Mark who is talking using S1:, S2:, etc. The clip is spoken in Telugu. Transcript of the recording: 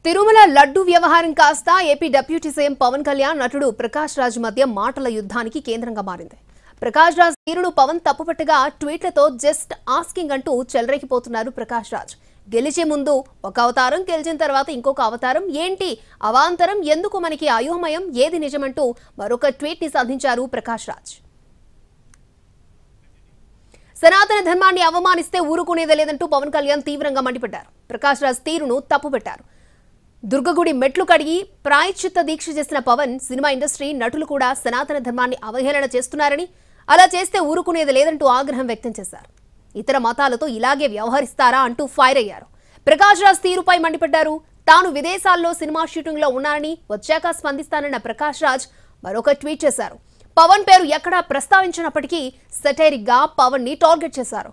S1: తిరుమల లడ్డు వ్యవహారం కాస్త AP deputy CM Pawan Kalyan నటుడు ప్రకాష్ రాజ్ మధ్య మాటల యుద్ధానికి కేంద్రంగా మారింది. ప్రకాష్ రాజ్ తీరును పవన్ తప్పుపట్టగా ట్వీట్లతో జస్ట్ ఆస్కింగ్ అంటూ చెలరేగిపోతున్నారు ప్రకాష్ రాజ్. గెలిచే ముందు ఒక అవతారం, గెలిచిన తర్వాత ఇంకొక అవతారం ఏంటి, అవాంతరం ఎందుకు, మనకి అయోమయం, ఏది నిజమంటూ మరొక ట్వీట్ ని సంధించారు ప్రకాష్ రాజ్. సనాతన ధర్మాన్ని అవమానిస్తే ఊరుకునేదే లేదంటూ పవన్ కళ్యాణ్ తీవ్రంగా మండిపడ్డారు. ప్రకాష్ రాజ్ తీరును తప్పుపెట్టారు. దుర్గగుడి మెట్లు కడిగి ప్రాయశ్చిత్త దీక్ష చేసిన పవన్, సినిమా ఇండస్ట్రీ నటులు కూడా సనాతన ధర్మాన్ని అవహేళన చేస్తున్నారని, అలా చేస్తే ఊరుకునేది లేదంటూ ఆగ్రహం వ్యక్తం చేశారు. ఇతర మతాలతో ఇలాగే వ్యవహరిస్తారా అంటూ ఫైర్ అయ్యారు. ప్రకాష్ రాజ్ తీరుపై మండిపడ్డారు. తాను విదేశాల్లో సినిమా షూటింగ్ లో ఉన్నానని, వచ్చాక స్పందిస్తానన్న ప్రకాష్ రాజ్ మరొక ట్వీట్ చేశారు. పవన్ పేరు ఎక్కడా ప్రస్తావించినప్పటికీ సెటైరిక్ గా పవన్ ని టార్గెట్ చేశారు.